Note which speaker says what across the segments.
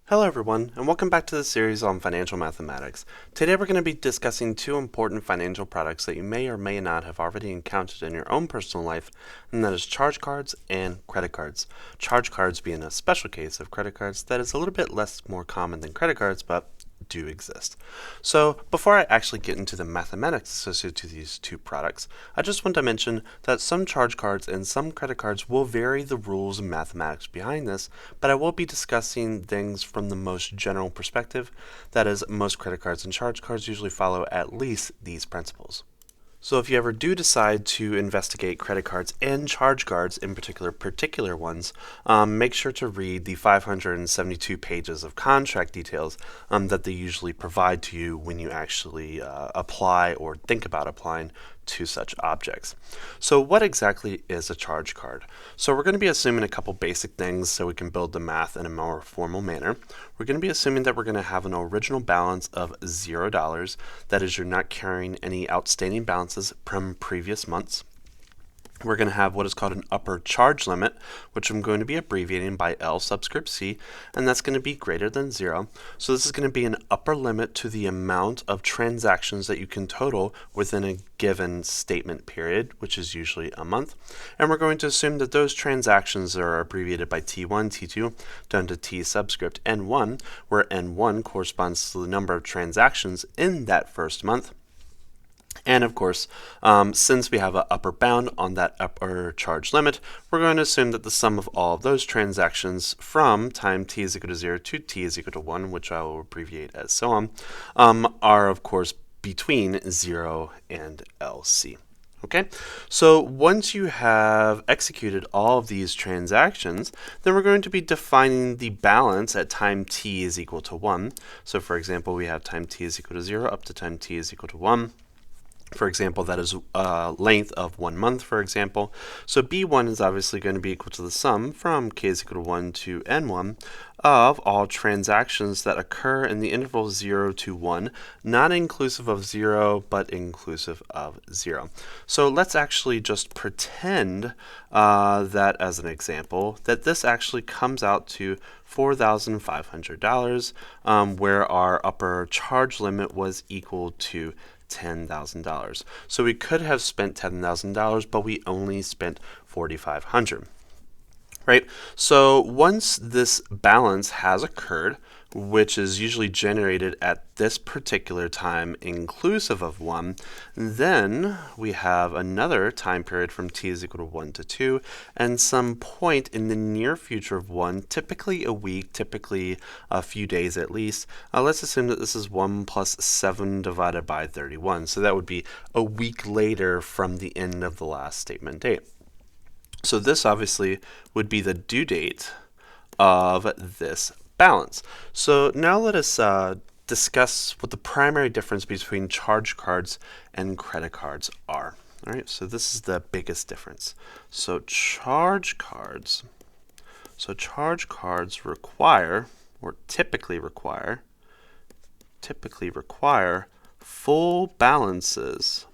Speaker 1: Hello everyone, and welcome back to the series on financial mathematics. Today we're going to be discussing two important financial products that you may or may not have already encountered in your own personal life, and that is charge cards and credit cards. Charge cards being a special case of credit cards that is a little bit more common than credit cards, but do exist. So before I actually get into the mathematics associated to these two products, I just want to mention that some charge cards and some credit cards will vary the rules and mathematics behind this, but I will be discussing things from the most general perspective. That is, most credit cards and charge cards usually follow at least these principles. So if you ever do decide to investigate credit cards and charge cards, in particular ones, make sure to read the 572 pages of contract details that they usually provide to you when you actually apply or think about applying to such objects. So what exactly is a charge card? So we're going to be assuming a couple basic things so we can build the math in a more formal manner. We're going to be assuming that we're going to have an original balance of $0. That is, you're not carrying any outstanding balances from previous months. We're going to have what is called an upper charge limit, which I'm going to be abbreviating by L subscript C, and that's going to be greater than 0. So this is going to be an upper limit to the amount of transactions that you can total within a given statement period, which is usually a month. And we're going to assume that those transactions are abbreviated by T1, T2, down to T subscript N1, where N1 corresponds to the number of transactions in that first month. And of course, since we have an upper bound on that upper charge limit, we're going to assume that the sum of all of those transactions from time t is equal to 0 to t is equal to 1, which I will abbreviate as so on, are of course between 0 and LC. Okay, so once you have executed all of these transactions, then we're going to be defining the balance at time t is equal to 1. So for example, we have time t is equal to 0 up to time t is equal to 1. For example, that is length of 1 month, for example. So B1 is obviously going to be equal to the sum from k is equal to 1 to N1 of all transactions that occur in the interval 0 to 1, not inclusive of 0, but inclusive of 0. So let's actually just pretend that as an example, that this actually comes out to $4,500, where our upper charge limit was equal to $10,000. So we could have spent $10,000, but we only spent $4,500. Right? So once this balance has occurred, which is usually generated at this particular time inclusive of 1, then we have another time period from t is equal to 1 to 2, and some point in the near future of 1, typically a week, typically a few days at least. Let's assume that this is 1 plus 7 divided by 31, so that would be a week later from the end of the last statement date. So this obviously would be the due date of this balance. So now let us discuss what the primary difference between charge cards and credit cards are. All right, so this is the biggest difference. So charge cards require, or typically require full balances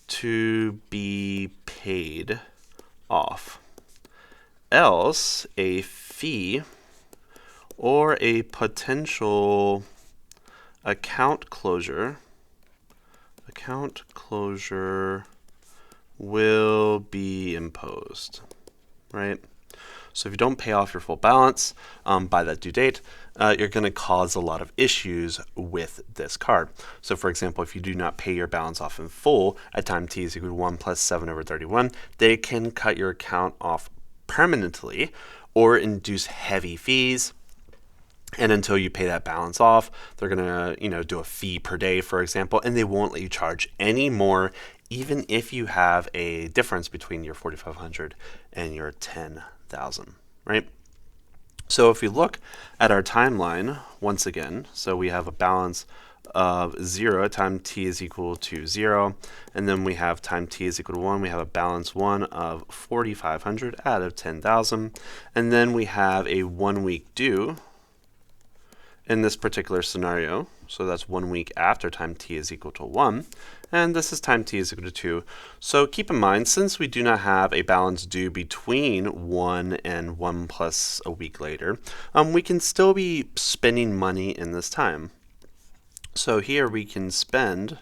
Speaker 1: to be paid off, else a fee or a potential account closure will be imposed, right? So if you don't pay off your full balance by that due date, you're going to cause a lot of issues with this card. So for example, if you do not pay your balance off in full at time t is equal to 1 plus 7 over 31, they can cut your account off permanently or induce heavy fees. And until you pay that balance off, they're going to, do a fee per day, for example, and they won't let you charge any more, even if you have a difference between your $4,500 and your $10,000, right? So if we look at our timeline once again, so we have a balance of 0 at time t is equal to 0, and then we have time t is equal to 1. We have a balance 1 of 4,500 out of 10,000, and then we have a 1 week due in this particular scenario. So that's 1 week after time t is equal to 1, and this is time t is equal to 2. So keep in mind, since we do not have a balance due between 1 and 1 plus a week later, we can still be spending money in this time. So here we can still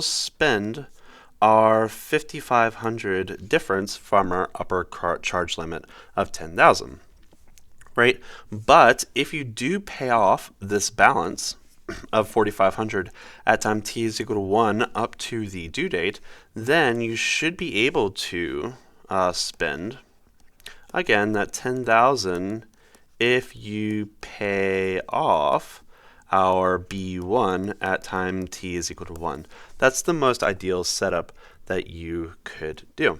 Speaker 1: spend our $5,500 difference from our upper charge limit of $10,000, right? But if you do pay off this balance of $4,500 at time t is equal to 1 up to the due date, then you should be able to spend, again, that $10,000 if you pay off our B1 at time t is equal to 1. That's the most ideal setup that you could do.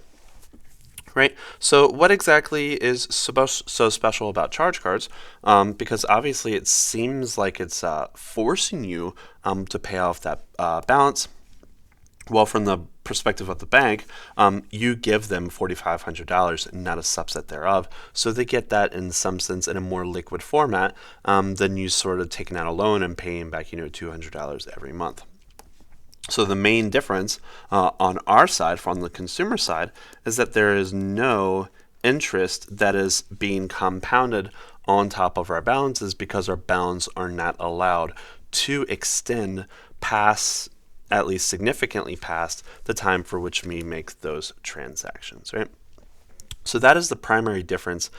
Speaker 1: Right? So what exactly is so special about charge cards? Because obviously it seems like it's forcing you to pay off that balance. Well, from the perspective of the bank, you give them $4,500, not a subset thereof. So they get that in some sense in a more liquid format than you sort of taking out a loan and paying back, $200 every month. So the main difference on our side, from the consumer side, is that there is no interest that is being compounded on top of our balances because our balance are not allowed to extend past, at least significantly past, the time for which we make those transactions, right? So that is the primary difference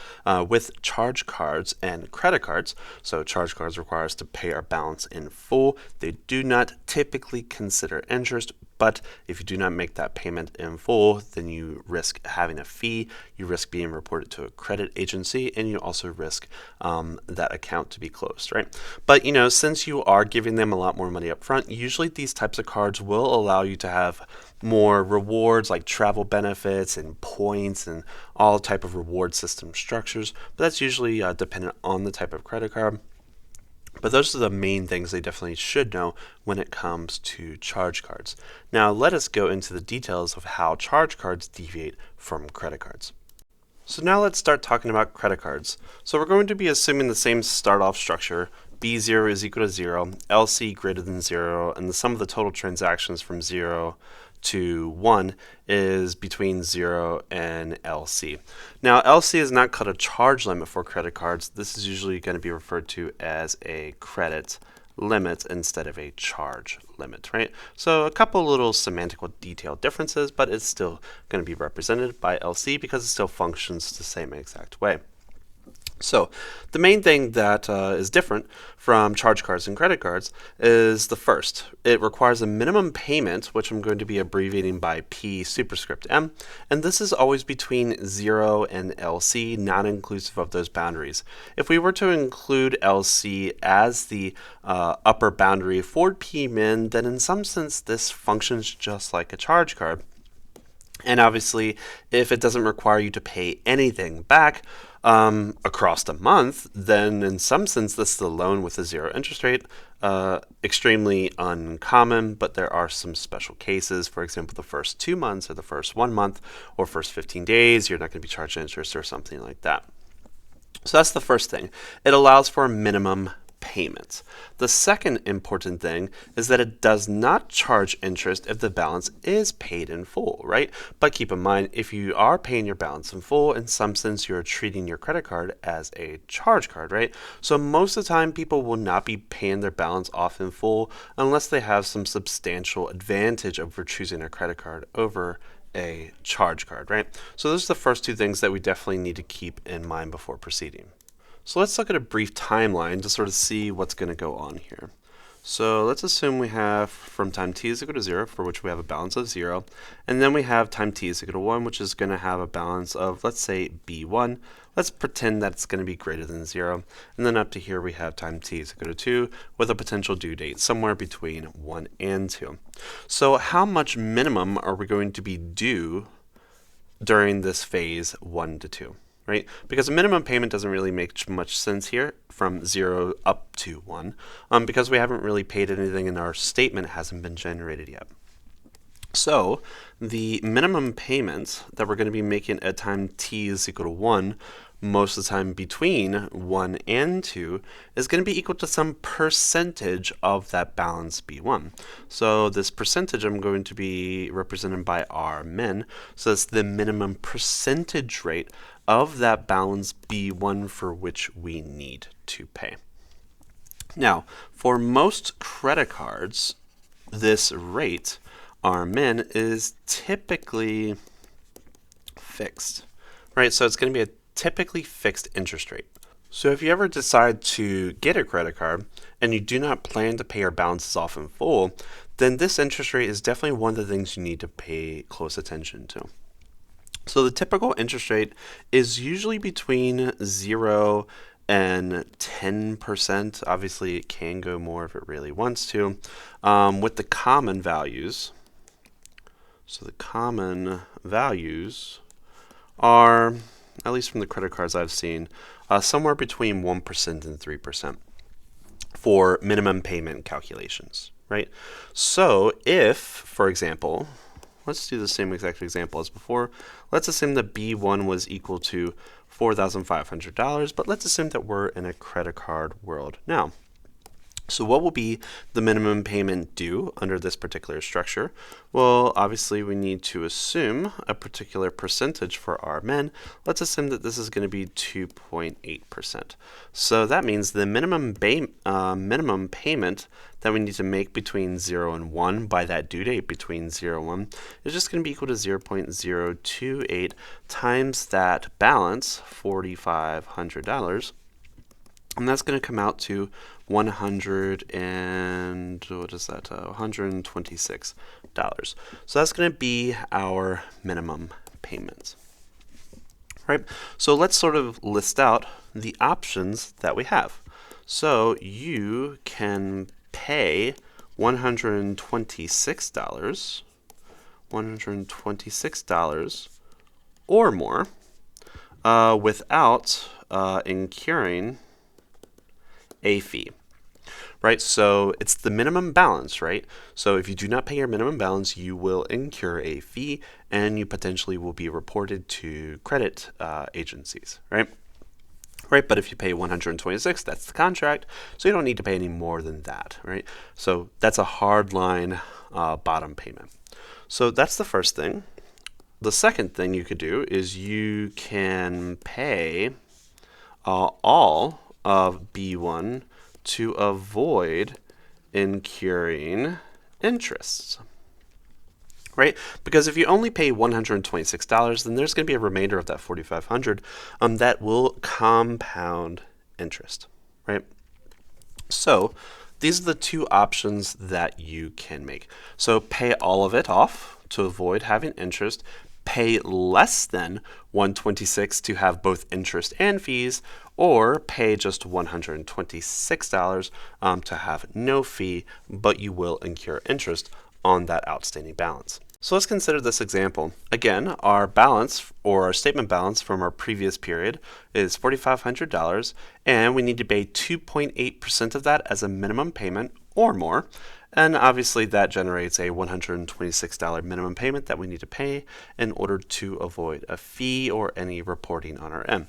Speaker 1: with charge cards and credit cards. So charge cards require us to pay our balance in full. They do not typically consider interest, but if you do not make that payment in full, then you risk having a fee, you risk being reported to a credit agency, and you also risk that account to be closed, right? But since you are giving them a lot more money up front, usually these types of cards will allow you to have more rewards like travel benefits and points and all type of reward system structures, but that's usually dependent on the type of credit card. But those are the main things they definitely should know when it comes to charge cards. Now let us go into the details of how charge cards deviate from credit cards. So now let's start talking about credit cards. So we're going to be assuming the same start-off structure. B0 is equal to 0, LC greater than 0, and the sum of the total transactions from 0 to 1 is between 0 and LC. Now, LC is not called a charge limit for credit cards. This is usually going to be referred to as a credit limit instead of a charge limit, right? So a couple little semantical detail differences, but it's still going to be represented by LC because it still functions the same exact way. So the main thing that is different from charge cards and credit cards is the first. It requires a minimum payment, which I'm going to be abbreviating by P superscript M, and this is always between 0 and LC, not inclusive of those boundaries. If we were to include LC as the upper boundary for P min, then in some sense this functions just like a charge card. And obviously, if it doesn't require you to pay anything back across the month, then in some sense, this is a loan with a 0 interest rate. Extremely uncommon, but there are some special cases. For example, the first 2 months or the first 1 month or first 15 days, you're not going to be charged interest or something like that. So that's the first thing. It allows for a minimum payments. The second important thing is that it does not charge interest if the balance is paid in full, right? But keep in mind, if you are paying your balance in full, in some sense, you're treating your credit card as a charge card, right? So most of the time, people will not be paying their balance off in full unless they have some substantial advantage over choosing a credit card over a charge card, right? So those are the first two things that we definitely need to keep in mind before proceeding. So let's look at a brief timeline to sort of see what's going to go on here. So let's assume we have from time t is equal to 0, for which we have a balance of 0, and then we have time t is equal to 1, which is going to have a balance of, let's say, b1. Let's pretend that it's going to be greater than 0, and then up to here we have time t is equal to 2 with a potential due date somewhere between 1 and 2. So how much minimum are we going to be due during this phase 1 to 2? Right? Because a minimum payment doesn't really make much sense here from 0 up to 1 because we haven't really paid anything and our statement hasn't been generated yet. So the minimum payment that we're going to be making at time t is equal to 1 most of the time between 1 and 2, is going to be equal to some percentage of that balance B1. So this percentage I'm going to be represented by R min. So that's the minimum percentage rate of that balance B1 for which we need to pay. Now, for most credit cards, this rate, R min, is typically fixed, right? So it's going to be a typically fixed interest rate. So if you ever decide to get a credit card and you do not plan to pay your balances off in full, then this interest rate is definitely one of the things you need to pay close attention to. So the typical interest rate is usually between 0 and 10%. Obviously, it can go more if it really wants to. With the common values, so the common values are, at least from the credit cards I've seen, somewhere between 1% and 3% for minimum payment calculations, right? So if, for example, let's do the same exact example as before. Let's assume that B1 was equal to $4,500, but let's assume that we're in a credit card world now. So what will be the minimum payment due under this particular structure? Well, obviously we need to assume a particular percentage for R min. Let's assume that this is going to be 2.8%. So that means the minimum payment that we need to make between 0 and 1 by that due date between 0 and 1 is just going to be equal to 0.028 times that balance, $4,500. And that's going to come out to $126. So that's going to be our minimum payments. Right? So let's sort of list out the options that we have. So you can pay $126 or more without incurring a fee, right? So it's the minimum balance, right? So if you do not pay your minimum balance, you will incur a fee and you potentially will be reported to credit agencies, right? Right, but if you pay $126, that's the contract, so you don't need to pay any more than that, right? So that's a hard line bottom payment. So that's the first thing. The second thing you could do is you can pay all of B1 to avoid incurring interests, right? Because if you only pay $126, then there's going to be a remainder of that $4,500 that will compound interest, right? So these are the two options that you can make. So pay all of it off to avoid having interest, pay less than $126 to have both interest and fees, or pay just $126 to have no fee, but you will incur interest on that outstanding balance. So let's consider this example. Again, our balance or our statement balance from our previous period is $4,500, and we need to pay 2.8% of that as a minimum payment or more. And obviously that generates a $126 minimum payment that we need to pay in order to avoid a fee or any reporting on our end.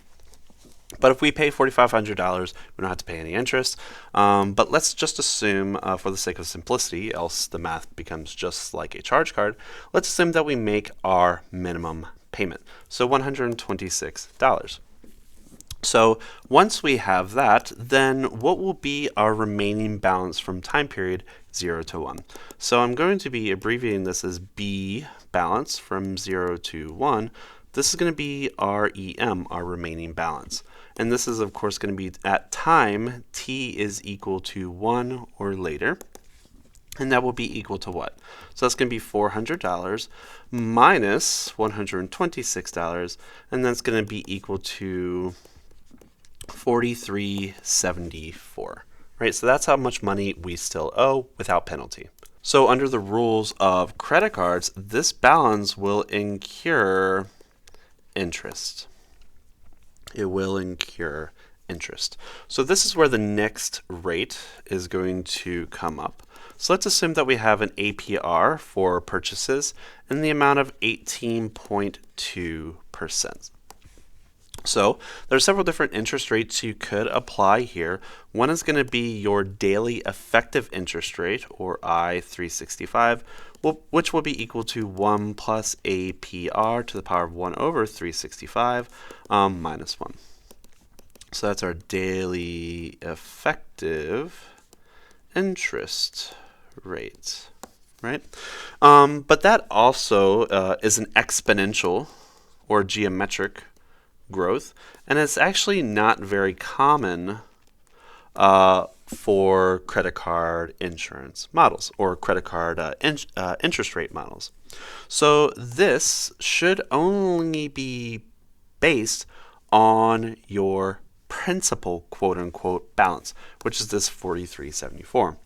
Speaker 1: But if we pay $4,500, we don't have to pay any interest. But let's just assume, for the sake of simplicity, else the math becomes just like a charge card, let's assume that we make our minimum payment, so $126. So once we have that, then what will be our remaining balance from time period 0 to 1? So I'm going to be abbreviating this as B balance from 0 to 1. This is going to be REM, our remaining balance. And this is, of course, going to be at time t is equal to 1 or later. And that will be equal to what? So that's going to be $400 minus $126, and that's going to be equal to $43.74, right? So that's how much money we still owe without penalty. So under the rules of credit cards, this balance will incur interest. It will incur interest. So this is where the next rate is going to come up. So let's assume that we have an APR for purchases in the amount of 18.2%. So there are several different interest rates you could apply here. One is going to be your daily effective interest rate, or I-365, which will be equal to 1 plus APR to the power of 1 over 365 minus 1. So that's our daily effective interest rate, right? But that also is an exponential or geometric growth, and it's actually not very common for credit card insurance models or credit card interest rate models. So this should only be based on your principal quote-unquote balance, which is this 4374.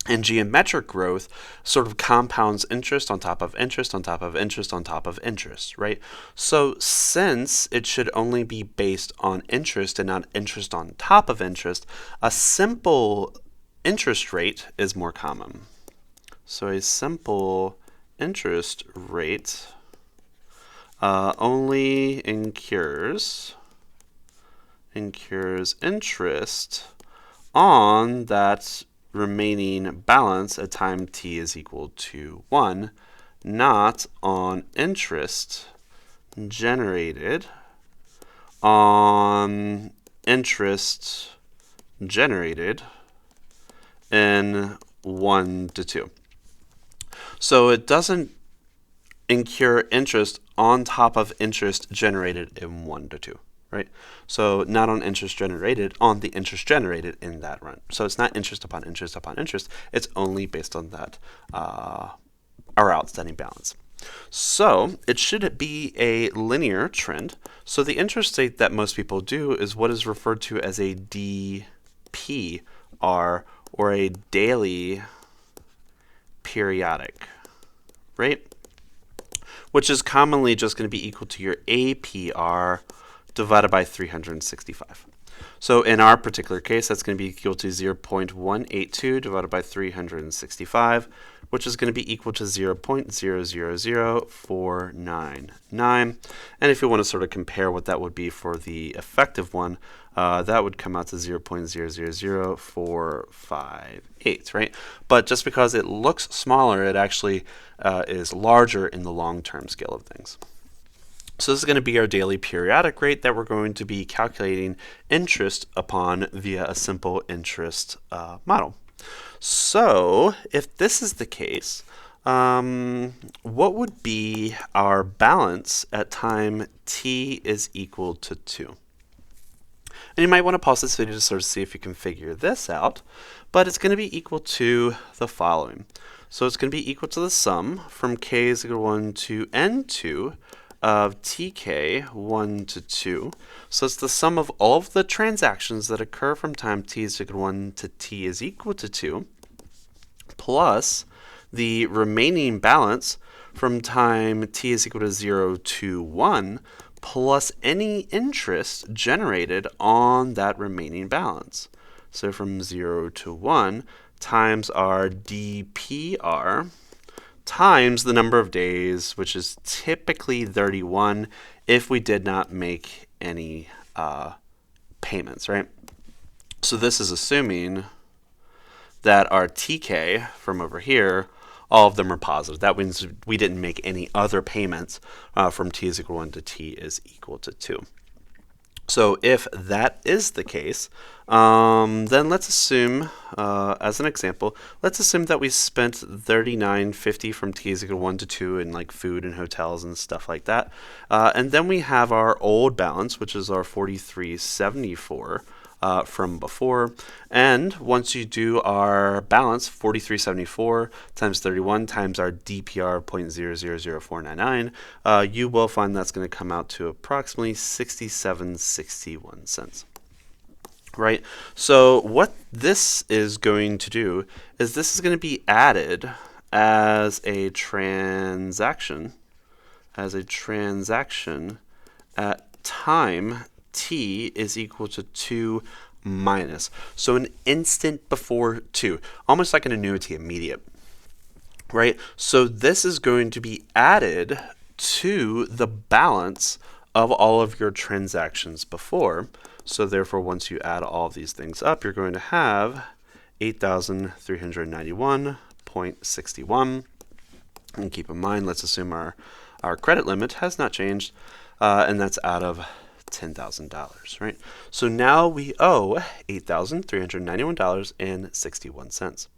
Speaker 1: And geometric growth sort of compounds interest on top of interest on top of interest on top of interest, right? So since it should only be based on interest and not interest on top of interest, a simple interest rate is more common. So a simple interest rate only incurs interest on that remaining balance at time t is equal to 1, not on interest generated in 1 to 2. So it doesn't incur interest on top of interest generated in 1 to 2. Right? So not on interest generated, on the interest generated in that run. So it's not interest upon interest upon interest. It's only based on that, our outstanding balance. So it should be a linear trend. So the interest rate that most people do is what is referred to as a DPR, or a daily periodic rate, which is commonly just going to be equal to your APR divided by 365. So in our particular case, that's going to be equal to 0.182 divided by 365, which is going to be equal to 0.000499. And if you want to sort of compare what that would be for the effective one, that would come out to 0.000458, right? But just because it looks smaller, it actually is larger in the long-term scale of things. So this is going to be our daily periodic rate that we're going to be calculating interest upon via a simple interest model. So if this is the case, what would be our balance at time t is equal to 2? And you might want to pause this video to sort of see if you can figure this out, but it's going to be equal to the following. So it's going to be equal to the sum from k is equal to 1 to n2 of tk 1 to 2. So it's the sum of all of the transactions that occur from time t is equal to 1 to t is equal to 2, plus the remaining balance from time t is equal to 0 to 1, plus any interest generated on that remaining balance. So from 0 to 1 times our DPR times the number of days, which is typically 31 if we did not make any payments, right? So this is assuming that our TK from over here, all of them are positive. That means we didn't make any other payments from t is equal to 1 to t is equal to 2. So if that is the case, then let's assume, as an example, let's assume that we spent $39.50 from t is equal to 1 to 2 in like food and hotels and stuff like that. And then we have our old balance, which is our $43.74 from before. And once you do our balance, $43.74 times 31 times our DPR 0.000499, you will find that's going to come out to approximately 67.61 cents. Right? So what this is going to do is this is going to be added as a transaction at time t is equal to 2 minus. So an instant before 2, almost like an annuity immediate, right? So this is going to be added to the balance of all of your transactions before. So therefore, once you add all of these things up, you're going to have 8,391.61. And keep in mind, let's assume our credit limit has not changed, and that's out of $10,000, right? So now we owe $8,391.61.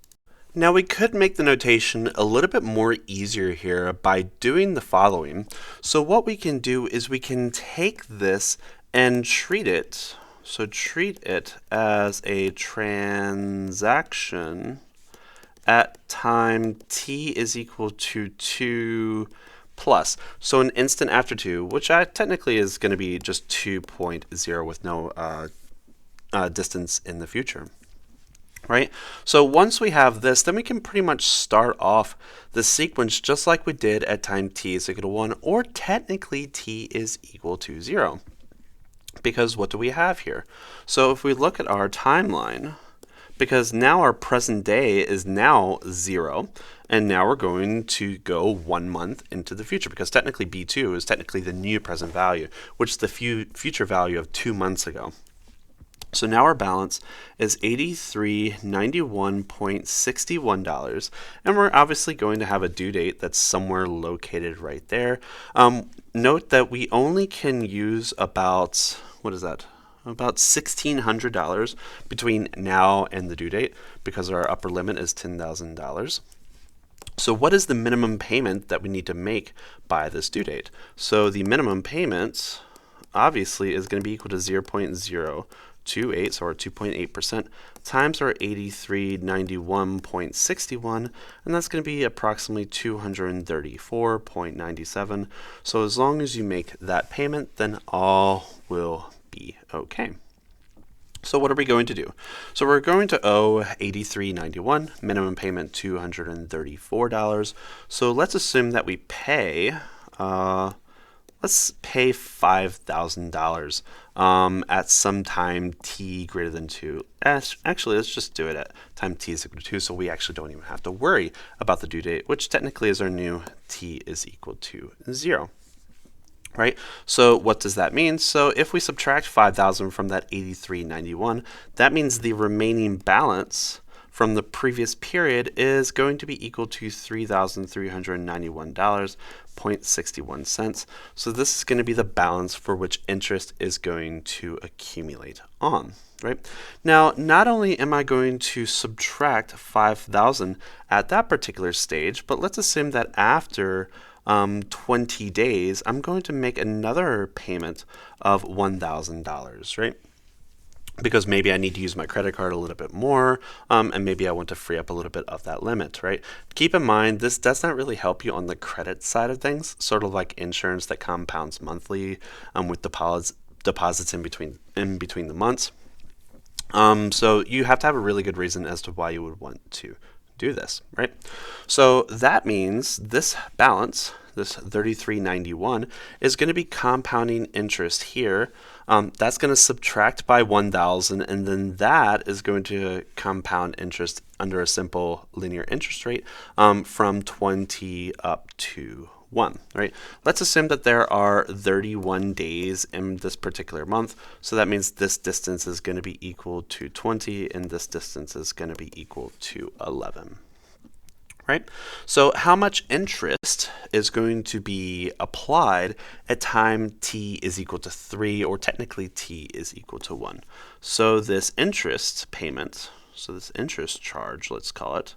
Speaker 1: Now we could make the notation a little bit more easier here by doing the following. So what we can do is we can take this and treat it as a transaction at time t is equal to 2 plus. So an instant after 2, which technically is going to be just 2.0 with no distance in the future. Right? So once we have this, then we can pretty much start off the sequence just like we did at time t is equal to 1, or technically t is equal to 0. Because what do we have here? So if we look at our timeline, because now our present day is now 0, and now we're going to go 1 month into the future, because technically B2 is technically the new present value, which is the future value of 2 months ago. So now our balance is $83.91.61, and we're obviously going to have a due date that's somewhere located right there. Note that we only can use about, about $1,600 between now and the due date, because our upper limit is $10,000. So what is the minimum payment that we need to make by this due date? So the minimum payment obviously is going to be equal to 0.028, so our 2.8%, times our 8391.61, and that's going to be approximately 234.97. So as long as you make that payment, then all will be okay. So what are we going to do? So we're going to owe $83.91, minimum payment $234. So let's assume that we pay let's pay $5,000 at some time t greater than 2. Actually, let's just do it at time t is equal to 2, so we actually don't even have to worry about the due date, which technically is our new t is equal to 0. Right? So what does that mean? So if we subtract 5,000 from that 83.91, that means the remaining balance from the previous period is going to be equal to $3,391.61. So this is going to be the balance for which interest is going to accumulate on. Right? Now, not only am I going to subtract 5,000 at that particular stage, but let's assume that after 20 days, I'm going to make another payment of $1,000, right? Because maybe I need to use my credit card a little bit more, and maybe I want to free up a little bit of that limit, right? Keep in mind, this does not really help you on the credit side of things, sort of like insurance that compounds monthly with deposits in between the months. So you have to have a really good reason as to why you would want to do this, right? So that means this balance, this $33.91, is going to be compounding interest here. That's going to subtract by 1,000, and then that is going to compound interest under a simple linear interest rate from 20 up to 1, right? Let's assume that there are 31 days in this particular month, so that means this distance is going to be equal to 20, and this distance is going to be equal to 11. Right? So how much interest is going to be applied at time t is equal to 3, or technically t is equal to 1? So this interest payment, so this interest charge, let's call it,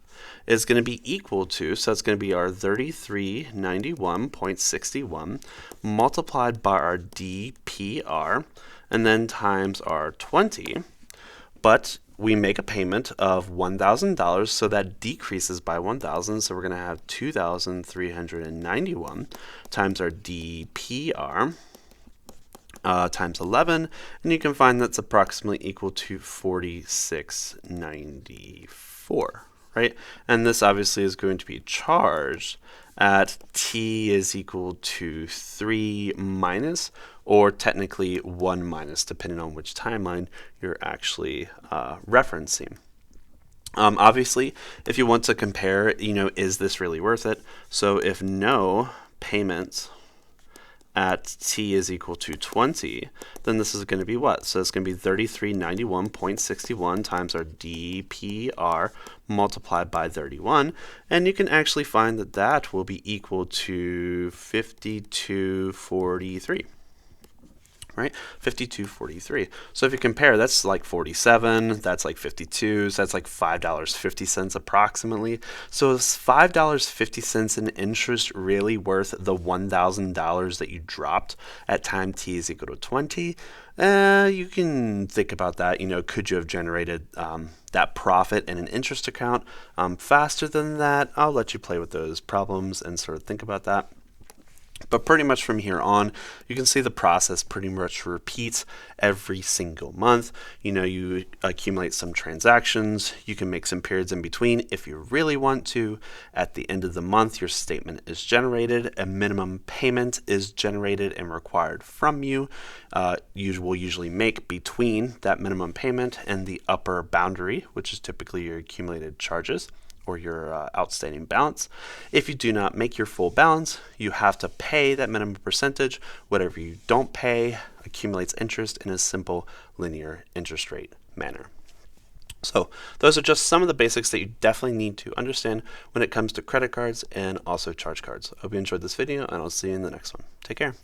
Speaker 1: is going to be equal to, so that's going to be our $33.91.61 multiplied by our DPR, and then times our 20. But we make a payment of $1,000, so that decreases by 1,000. So we're going to have 2,391 times our DPR times 11, and you can find that's approximately equal to 46.94, right? And this obviously is going to be charged at t is equal to 3 minus, or technically 1 minus, depending on which timeline you're actually referencing. Obviously, if you want to compare, is this really worth it? So if no payments at t is equal to 20, then this is going to be what? So it's going to be 3391.61 times our DPR multiplied by 31, and you can actually find that that will be equal to 5243. Right? 52.43. So if you compare, that's like 47, that's like 52, so that's like $5.50 approximately. So is $5.50 in interest really worth the $1,000 that you dropped at time t is equal to 20? You can think about that. Could you have generated that profit in an interest account faster than that? I'll let you play with those problems and sort of think about that. But pretty much from here on, you can see the process pretty much repeats every single month. You accumulate some transactions. You can make some periods in between if you really want to. At the end of the month, your statement is generated. A minimum payment is generated and required from you. You will usually make between that minimum payment and the upper boundary, which is typically your accumulated charges or your outstanding balance. If you do not make your full balance, you have to pay that minimum percentage. Whatever you don't pay accumulates interest in a simple linear interest rate manner. So those are just some of the basics that you definitely need to understand when it comes to credit cards and also charge cards. I hope you enjoyed this video, and I'll see you in the next one. Take care.